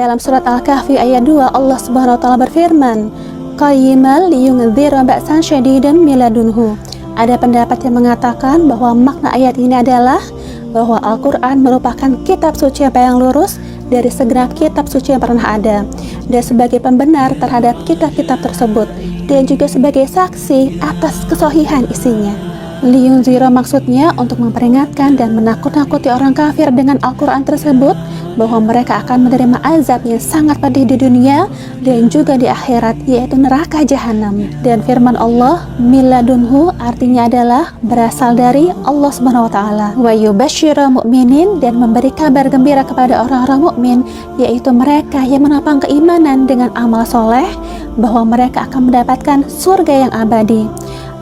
Dalam surat Al-Kahfi ayat 2 Allah Subhanahu wa taala berfirman, "Qayyiman liyundzira ba'san syadidan min ladunhu." Ada pendapat yang mengatakan bahwa makna ayat ini adalah bahwa Al-Quran merupakan kitab suci yang lurus dari segenap kitab suci yang pernah ada, dan sebagai pembenar terhadap kitab-kitab tersebut, dan juga sebagai saksi atas kesohihan isinya. Liyunzira maksudnya untuk memperingatkan dan menakut-nakuti orang kafir dengan Al-Quran tersebut bahwa mereka akan menerima azab yang sangat pedih di dunia dan juga di akhirat, yaitu neraka jahanam. Dan firman Allah miladunhu artinya adalah berasal dari Allah Subhanahu wa taala. Wa yubashsyiru mu'minin, dan memberi kabar gembira kepada orang-orang mukmin, yaitu mereka yang menopang keimanan dengan amal soleh, bahwa mereka akan mendapatkan surga yang abadi.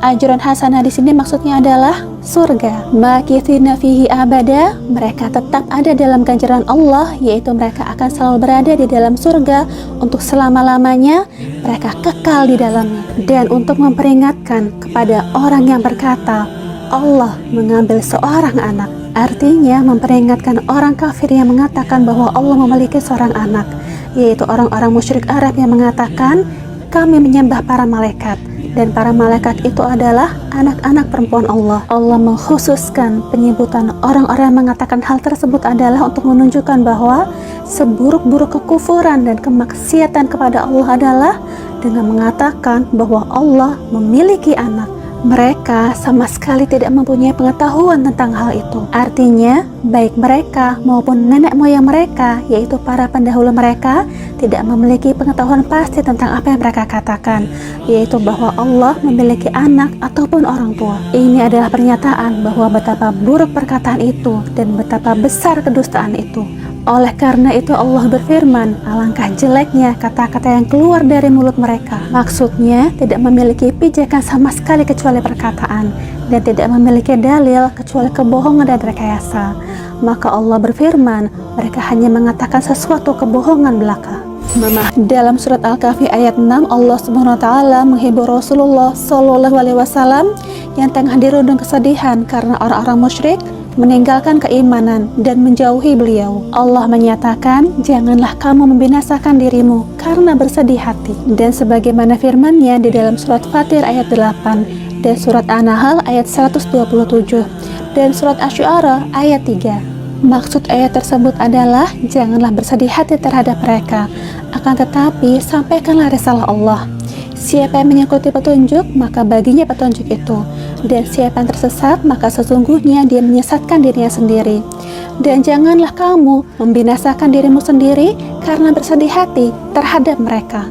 Ajran hasanah di sini maksudnya adalah surga. Makithina fihi abada, mereka tetap ada dalam ganjaran Allah, yaitu mereka akan selalu berada di dalam surga untuk selama-lamanya, mereka kekal di dalamnya. Dan untuk memperingatkan kepada orang yang berkata Allah mengambil seorang anak, artinya memperingatkan orang kafir yang mengatakan bahwa Allah memiliki seorang anak, yaitu orang-orang musyrik Arab yang mengatakan kami menyembah para malaikat, dan para malaikat itu adalah anak-anak perempuan Allah. Allah mengkhususkan penyebutan orang-orang yang mengatakan hal tersebut adalah untuk menunjukkan bahwa seburuk-buruk kekufuran dan kemaksiatan kepada Allah adalah dengan mengatakan bahwa Allah memiliki anak. Mereka sama sekali tidak mempunyai pengetahuan tentang hal itu. Artinya, baik mereka maupun nenek moyang mereka, yaitu para pendahulu mereka, tidak memiliki pengetahuan pasti tentang apa yang mereka katakan, yaitu bahwa Allah memiliki anak ataupun orang tua. Ini adalah pernyataan bahwa betapa buruk perkataan itu dan betapa besar kedustaan itu. Oleh karena itu Allah berfirman, alangkah jeleknya kata-kata yang keluar dari mulut mereka. Maksudnya tidak memiliki pijakan sama sekali kecuali perkataan, dan tidak memiliki dalil kecuali kebohongan dan rekayasa. Maka Allah berfirman, mereka hanya mengatakan sesuatu kebohongan belaka. Dalam surat Al-Kahfi ayat 6 Allah Subhanahu wa taala menghibur Rasulullah Shallallahu alaihi wasallam yang tengah dirundung kesedihan karena orang-orang musyrik meninggalkan keimanan dan menjauhi beliau. Allah menyatakan, janganlah kamu membinasakan dirimu karena bersedih hati. Dan sebagaimana firman-Nya di dalam surat Fatir ayat 8 dan surat An-Nahl ayat 127 dan surat Asy-Syu'ara ayat 3. Maksud ayat tersebut adalah janganlah bersedih hati terhadap mereka, akan tetapi sampaikanlah risalah Allah. Siapa yang mengikuti petunjuk, maka baginya petunjuk itu. Dan siapa yang tersesat, maka sesungguhnya dia menyesatkan dirinya sendiri. Dan janganlah kamu membinasakan dirimu sendiri karena bersedih hati terhadap mereka.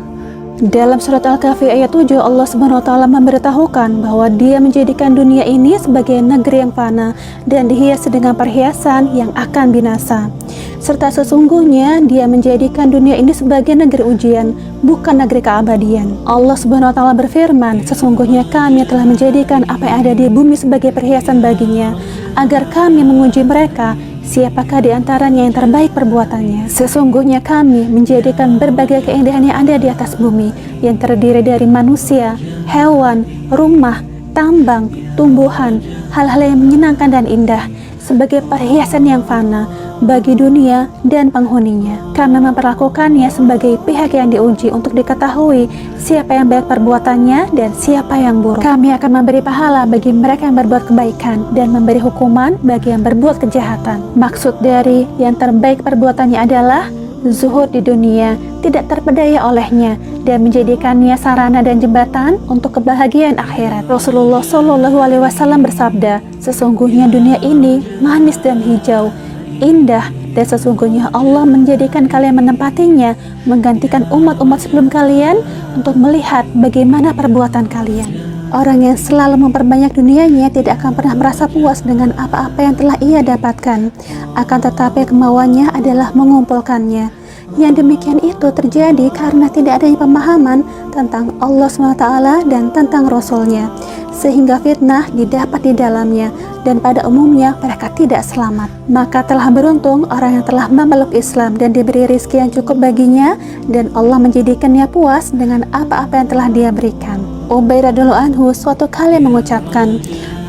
Dalam surat Al-Kahfi ayat 7 Allah Subhanahu wa taala memberitahukan bahwa Dia menjadikan dunia ini sebagai negeri yang fana dan dihiasi dengan perhiasan yang akan binasa. Serta sesungguhnya Dia menjadikan dunia ini sebagai negeri ujian, bukan negeri keabadian. Allah Subhanahu wa taala berfirman, sesungguhnya Kami telah menjadikan apa yang ada di bumi sebagai perhiasan baginya, agar Kami menguji mereka siapakah di antaranya yang terbaik perbuatannya. Sesungguhnya Kami menjadikan berbagai keindahan yang ada di atas bumi, yang terdiri dari manusia, hewan, rumah, tambang, tumbuhan, hal-hal yang menyenangkan dan indah, sebagai perhiasan yang fana bagi dunia dan penghuninya. Kami memperlakukannya sebagai pihak yang diuji untuk diketahui siapa yang baik perbuatannya dan siapa yang buruk. Kami akan memberi pahala bagi mereka yang berbuat kebaikan dan memberi hukuman bagi yang berbuat kejahatan. Maksud dari yang terbaik perbuatannya adalah zuhud di dunia, tidak terpedaya olehnya, dan menjadikannya sarana dan jembatan untuk kebahagiaan akhirat. Rasulullah Shallallahu alaihi wasallam bersabda, sesungguhnya dunia ini manis dan hijau, indah, dan sesungguhnya Allah menjadikan kalian menempatinya, menggantikan umat-umat sebelum kalian untuk melihat bagaimana perbuatan kalian. Orang yang selalu memperbanyak dunianya tidak akan pernah merasa puas dengan apa-apa yang telah ia dapatkan, akan tetapi kemauannya adalah mengumpulkannya. Yang demikian itu terjadi karena tidak adanya pemahaman tentang Allah SWT dan tentang Rasul-Nya, sehingga fitnah didapat di dalamnya, dan pada umumnya mereka tidak selamat. Maka telah beruntung orang yang telah memeluk Islam dan diberi rizki yang cukup baginya, dan Allah menjadikannya puas dengan apa-apa yang telah Dia berikan. Ubay radhiyallahu anhu suatu kali mengucapkan,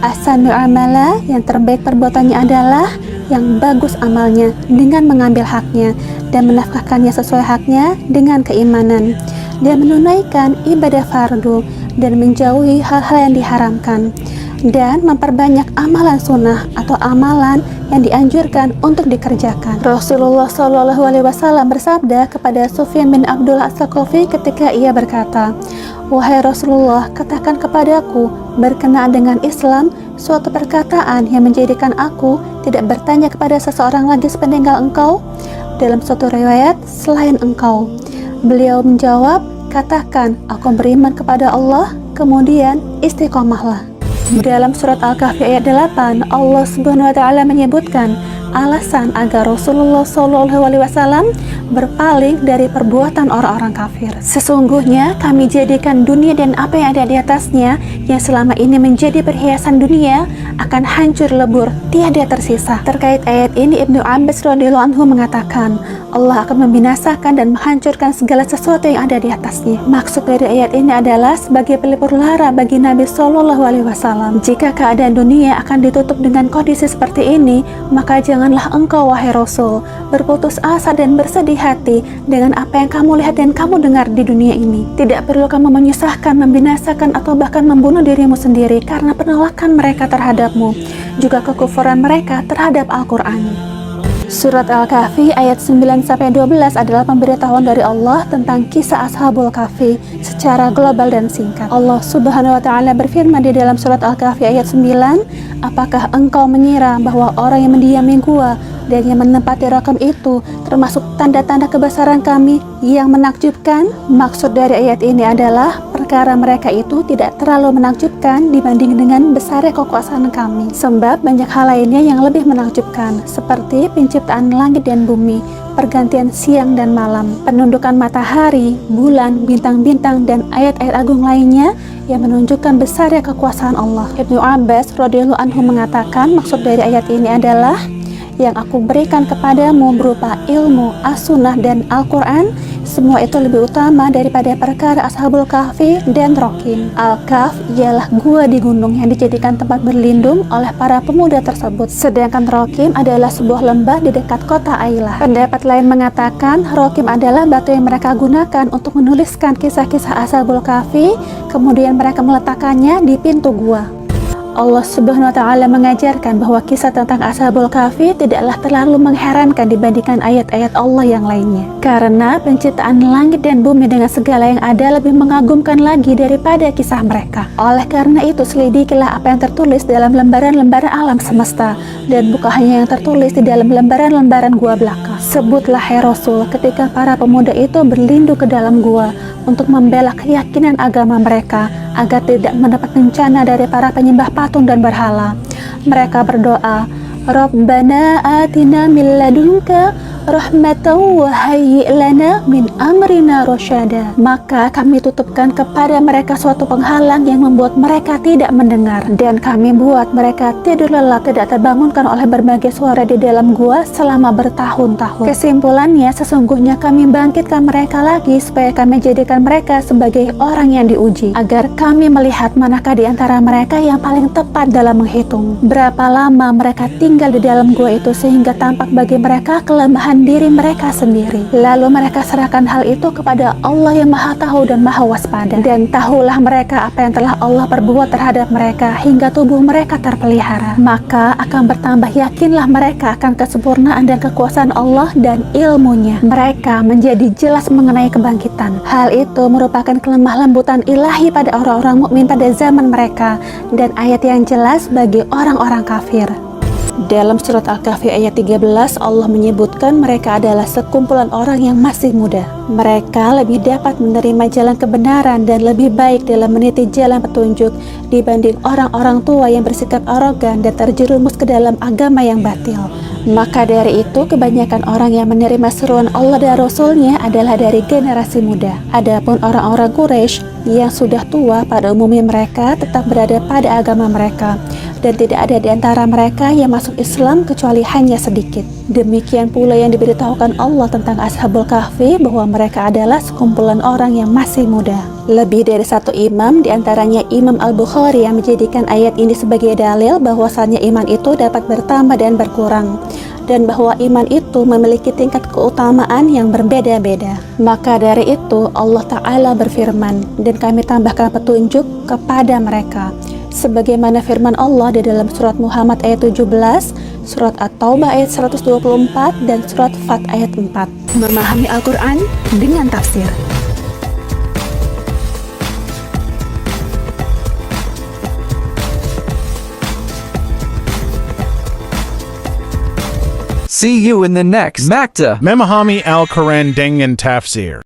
Ahsanu amala, yang terbaik perbuatannya adalah yang bagus amalnya dengan mengambil haknya dan menafkahkannya sesuai haknya dengan keimanan, dan menunaikan ibadah fardu dan menjauhi hal-hal yang diharamkan, dan memperbanyak amalan sunnah atau amalan yang dianjurkan untuk dikerjakan. Rasulullah SAW bersabda kepada Sufyan bin Abdullah As-Saqafi ketika ia berkata, "Wahai Rasulullah, katakan kepadaku berkenaan dengan Islam suatu perkataan yang menjadikan aku tidak bertanya kepada seseorang lagi sepeninggal engkau, dalam suatu riwayat selain engkau." Beliau menjawab, "Katakan, aku beriman kepada Allah, kemudian istiqomahlah." Dalam surat Al-Kahfi ayat 8, Allah Subhanahu wa taala menyebutkan alasan agar Rasulullah SAW berpaling dari perbuatan orang-orang kafir. "Sesungguhnya kami jadikan dunia dan apa yang ada di atasnya yang selama ini menjadi perhiasan dunia akan hancur lebur, tiada tersisa." Terkait ayat ini, Ibnu Abbas radhiyallahu anhu mengatakan, Allah akan membinasakan dan menghancurkan segala sesuatu yang ada di atasnya. Maksud dari ayat ini adalah sebagai pelipur lara bagi Nabi SAW. Jika keadaan dunia akan ditutup dengan kondisi seperti ini, maka janganlah engkau, wahai Rasul, berputus asa dan bersedih hati dengan apa yang kamu lihat dan kamu dengar di dunia ini. Tidak perlu kamu menyusahkan, membinasakan, atau bahkan membunuh dirimu sendiri karena penolakan mereka terhadapmu, juga kekufuran mereka terhadap Al-Quran. Surat Al-Kahfi ayat 9-12 adalah pemberitahuan dari Allah tentang kisah Ashabul Kahfi secara global dan singkat. Allah Subhanahu wa taala berfirman di dalam surat Al-Kahfi ayat 9, "Apakah engkau mengira bahwa orang yang mendiami gua dan yang menempati rakam itu termasuk tanda-tanda kebesaran kami yang menakjubkan?" Maksud dari ayat ini adalah perkara mereka itu tidak terlalu menakjubkan dibanding dengan besarnya kekuasaan kami, sebab banyak hal lainnya yang lebih menakjubkan, seperti penciptaan langit dan bumi, pergantian siang dan malam, penundukan matahari, bulan, bintang-bintang, dan ayat-ayat agung lainnya yang menunjukkan besarnya kekuasaan Allah. Ibnu Abbas radhiyallahu anhu mengatakan maksud dari ayat ini adalah yang aku berikan kepadamu berupa ilmu, as-sunnah, dan Al-Quran, semua itu lebih utama daripada perkara Ashabul Kahfi dan Rokim. Al-Kahf ialah gua di gunung yang dijadikan tempat berlindung oleh para pemuda tersebut, sedangkan Rokim adalah sebuah lembah di dekat kota Ailah. Pendapat lain mengatakan Rokim adalah batu yang mereka gunakan untuk menuliskan kisah-kisah Ashabul Kahfi, kemudian mereka meletakkannya di pintu gua. Allah Subhanahu wa taala mengajarkan bahwa kisah tentang Ashabul Kahfi tidaklah terlalu mengherankan dibandingkan ayat-ayat Allah yang lainnya, karena penciptaan langit dan bumi dengan segala yang ada lebih mengagumkan lagi daripada kisah mereka. Oleh karena itu, selidikilah apa yang tertulis dalam lembaran-lembaran alam semesta, dan bukan hanya yang tertulis di dalam lembaran-lembaran gua belaka. Sebutlah, hai Rasul, ketika para pemuda itu berlindung ke dalam gua untuk membela keyakinan agama mereka agar tidak mendapat bencana dari para penyembah patung dan berhala. Mereka berdoa, Rabbana atina min ladunka rahmatan wa hayyi' lana min amrina rasyada. Maka kami tutupkan kepada mereka suatu penghalang yang membuat mereka tidak mendengar, dan kami buat mereka tidur lelap, tidak terbangunkan oleh berbagai suara di dalam gua selama bertahun-tahun. Kesimpulannya, sesungguhnya kami bangkitkan mereka lagi supaya kami jadikan mereka sebagai orang yang diuji, agar kami melihat manakah di antara mereka yang paling tepat dalam menghitung berapa lama mereka tinggal di dalam gua itu, sehingga tampak bagi mereka kelemahan diri mereka sendiri. Lalu mereka serahkan hal itu kepada Allah yang Maha Tahu dan Maha Waspada, dan tahulah mereka apa yang telah Allah perbuat terhadap mereka hingga tubuh mereka terpelihara. Maka akan bertambah yakinlah mereka akan kesempurnaan dan kekuasaan Allah dan ilmunya. Mereka menjadi jelas mengenai kebangkitan. Hal itu merupakan kelemah lembutan ilahi pada orang-orang mukmin pada zaman mereka, dan ayat yang jelas bagi orang-orang kafir. Dalam surat Al-Kahfi ayat 13, Allah menyebutkan mereka adalah sekumpulan orang yang masih muda. Mereka lebih dapat menerima jalan kebenaran dan lebih baik dalam meniti jalan petunjuk dibanding orang-orang tua yang bersikap arogan dan terjerumus ke dalam agama yang batil. Maka dari itu, kebanyakan orang yang menerima seruan Allah dan Rasul-Nya adalah dari generasi muda. Adapun orang-orang Quraisy yang sudah tua, pada umumnya mereka tetap berada pada agama mereka, dan tidak ada di antara mereka yang masuk Islam kecuali hanya sedikit. Demikian pula yang diberitahukan Allah tentang Ashabul Kahfi, bahwa mereka adalah sekumpulan orang yang masih muda. Lebih dari satu imam, diantaranya Imam Al-Bukhari, yang menjadikan ayat ini sebagai dalil bahwasannya iman itu dapat bertambah dan berkurang, dan bahwa iman itu memiliki tingkat keutamaan yang berbeda-beda. Maka dari itu Allah Ta'ala berfirman, dan kami tambahkan petunjuk kepada mereka, sebagaimana firman Allah di dalam surat Muhammad ayat 17, surat At-Taubah ayat 124, dan surat Fat ayat 4. Memahami Al-Quran dengan tafsir. See you in the next Makta. Memahami Al-Quran dengan Tafsir.